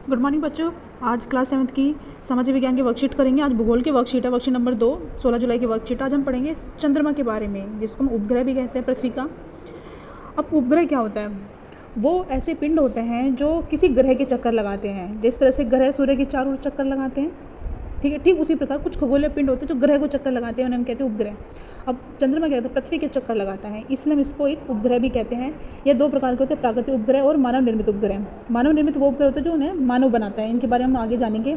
Good morning बच्चों। आज class 7th की सामाजिक विज्ञान की वर्कशीट करेंगे। आज भूगोल की वर्कशीट है, वर्कशीट नंबर 2, 16 जुलाई की वर्कशीट। आज हम पढ़ेंगे चंद्रमा के बारे में, जिसको हम उपग्रह भी कहते हैं पृथ्वी का। अब उपग्रह क्या होता है? वो ऐसे पिंड होते हैं जो किसी ग्रह के चक्कर लगाते हैं। जिस तरह से ग्रह सूर्य के चारों ओर चक्कर लगाते हैं, ठीक है, ठीक उसी प्रकार कुछ खगोलीय पिंड होते हैं जो ग्रह को चक्कर लगाते हैं, उन्हें हम कहते हैं उपग्रह। अब चंद्रमा क्या होता है? पृथ्वी के चक्कर लगाता है, इसलिए हम इसको एक उपग्रह भी कहते हैं। ये दो प्रकार के होते हैं, प्राकृतिक उपग्रह और मानव निर्मित उपग्रह। मानव निर्मित वो उपग्रह होते हैं जो उन्हें मानव बनाता है, इनके बारे में हम आगे जानेंगे।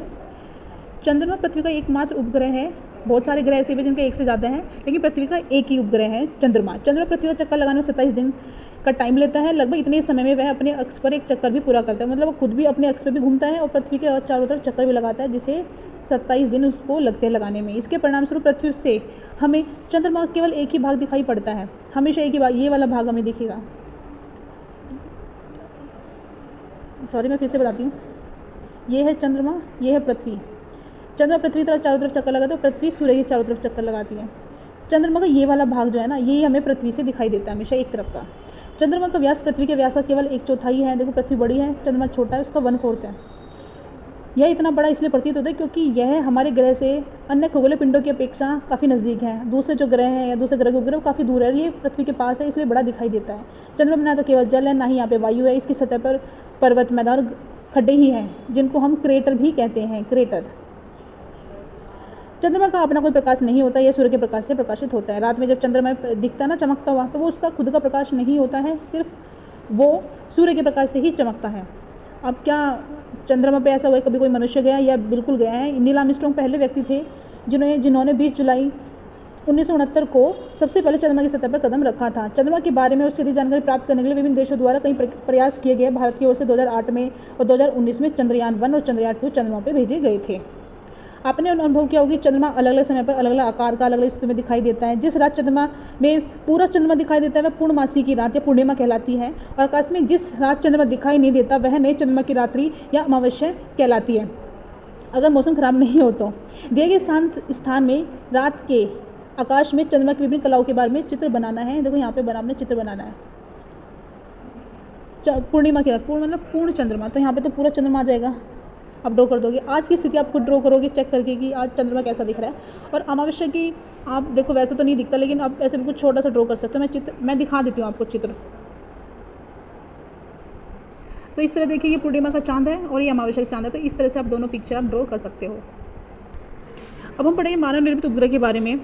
चंद्रमा पृथ्वी का एकमात्र उपग्रह है। बहुत सारे ग्रह ऐसे भी जिनके एक से ज़्यादा हैं, लेकिन पृथ्वी का एक ही उपग्रह है चंद्रमा। चंद्रमा पृथ्वी का चक्कर लगाने में 27 दिन का टाइम लेता है। लगभग इतने समय में वह अपने अक्ष पर एक चक्कर भी पूरा करता है, मतलब वो खुद भी अपने अक्ष पर भी घूमता है और पृथ्वी के चारों तरफ चक्कर भी लगाता है, जिसे 27 दिन उसको लगते हैं लगाने में। इसके परिणामस्वरूप पृथ्वी से हमें चंद्रमा का केवल एक ही भाग दिखाई पड़ता है, हमेशा एक ही भाग, ये वाला भाग हमें दिखेगा। सॉरी, मैं फिर से बताती हूँ। ये है चंद्रमा, ये है पृथ्वी। चंद्रमा पृथ्वी की तरफ चारों तरफ चक्कर लगाता है, पृथ्वी सूर्य की चारों तरफ चक्कर लगाती है। चंद्रमा का ये वाला भाग जो है ना, ये हमें पृथ्वी से दिखाई देता है हमेशा एक तरफ का। चंद्रमा का व्यास पृथ्वी के व्यास का केवल 1/4 है। देखो, पृथ्वी बड़ी है, चंद्रमा छोटा है, उसका 1/4 है। यह इतना बड़ा इसलिए प्रतीत होता है क्योंकि यह हमारे ग्रह से अन्य खगोलीय पिंडों की अपेक्षा काफ़ी नज़दीक है। दूसरे जो ग्रह हैं या दूसरे ग्रह के उपग्रह काफ़ी दूर है, ये पृथ्वी के पास है, इसलिए बड़ा दिखाई देता है। चंद्रमा में ना तो केवल जल है, ना ही यहाँ पे वायु है। इसकी सतह पर पर्वत, मैदान और खड्डे ही हैं, जिनको हम क्रेटर भी कहते हैं, क्रेटर। चंद्रमा का अपना कोई प्रकाश नहीं होता, यह सूर्य के प्रकाश से प्रकाशित होता है। रात में जब चंद्रमा दिखता है ना चमकता हुआ, तो वो उसका खुद का प्रकाश नहीं होता है, सिर्फ वो सूर्य के प्रकाश से ही चमकता है। अब क्या चंद्रमा पे ऐसा हुआ कभी कोई मनुष्य गया या बिल्कुल गया है? नील आर्मस्ट्रांग पहले व्यक्ति थे जिन्होंने 20 जुलाई 1969 को सबसे पहले चंद्रमा की सतह पर कदम रखा था। चंद्रमा के बारे में उससे अधिक जानकारी प्राप्त करने के लिए विभिन्न देशों द्वारा कई प्रयास किए गए। भारत की ओर से 2008 में और 2019 में चंद्रयान 1 और चंद्रयान 2 चंद्रमा पर भेजे गए थे। आपने अनुभव किया होगी, चंद्रमा अलग अलग समय पर अलग अलग आकार का, अलग अलग स्थिति में दिखाई देता है। जिस रात चंद्रमा में पूरा चंद्रमा दिखाई देता है वह पूर्णमासी की रात या पूर्णिमा कहलाती है, और आकाश में जिस रात चंद्रमा दिखाई नहीं देता वह नए चंद्रमा की रात्रि या अमावस्या कहलाती है, अगर मौसम खराब नहीं हो तो। दिए गए शांत स्थान में रात के आकाश में चंद्रमा की विभिन्न कलाओं के बारे में चित्र बनाना है। देखो यहाँ पे आपने चित्र बनाना है। पूर्णिमा की रात, पूर्ण मतलब पूर्ण चंद्रमा, तो यहाँ पे तो पूरा चंद्रमा आ जाएगा, आप ड्रॉ कर दोगे। आज की स्थिति आप खुद ड्रॉ करोगे चेक करके कि आज चंद्रमा कैसा दिख रहा है। और अमावस्या की आप देखो, वैसे तो नहीं दिखता, लेकिन आप ऐसे भी कुछ छोटा सा ड्रॉ कर सकते हो। मैं दिखा देती हूँ आपको चित्र। तो इस तरह देखिए, ये पूर्णिमा का चांद है और ये अमावस्या का चांद है, तो इस तरह से आप दोनों पिक्चर आप ड्रॉ कर सकते हो। अब हम पढ़ेंगे मानव निर्मित उपग्रह के बारे में।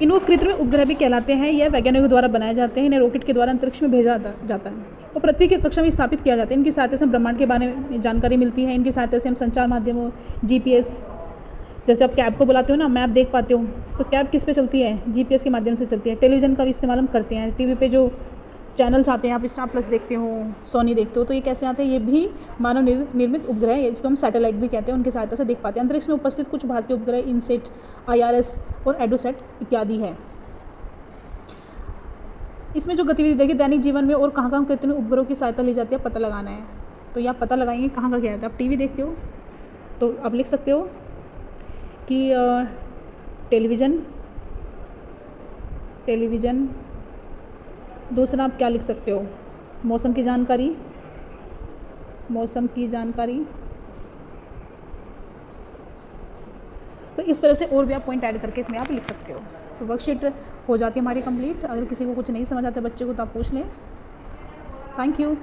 इनको कृत्रिम उपग्रह भी कहलाते हैं। यह वैज्ञानिकों द्वारा बनाए जाते हैं, इन्हें रॉकेट के द्वारा अंतरिक्ष में भेजा जाता है और पृथ्वी की कक्षा में स्थापित किया जाता है। इनकी सहायता से हम ब्रह्मांड के बारे में जानकारी मिलती है। इनकी सहायता से हम संचार माध्यमों, GPS, जैसे आप कैब को बुलाते हो ना, मैप देख पाते हो, तो कैब किस पे चलती है? GPS के माध्यम से चलती है। टेलीविज़न का भी इस्तेमाल हम करते हैं। टीवी पे जो चैनल्स आते हैं, आप स्टार प्लस देखते हो, सोनी देखते हो, तो ये कैसे आते हैं? ये भी मानव निर्मित उपग्रह है, जिसको हम सैटेलाइट भी कहते हैं। उनकी सहायता से देख पाते हैं। अंतरिक्ष में उपस्थित कुछ भारतीय उपग्रह इनसेट, IRS और एडोसेट इत्यादि है। इसमें जो गतिविधि देखिए, दैनिक जीवन में और कहाँ कृत्रिम उपग्रहों की सहायता ली जाती है, पता लगाना है। तो ये आप पता लगाएंगे कहाँ का क्या है। आप टीवी देखते हो तो आप लिख सकते हो कि टेलीविज़न। दूसरा आप क्या लिख सकते हो? मौसम की जानकारी। तो इस तरह से और भी आप पॉइंट ऐड करके इसमें आप लिख सकते हो। तो वर्कशीट हो जाती है हमारी कंप्लीट। अगर किसी को कुछ नहीं समझ आता बच्चे को तो आप पूछ लें। Thank you.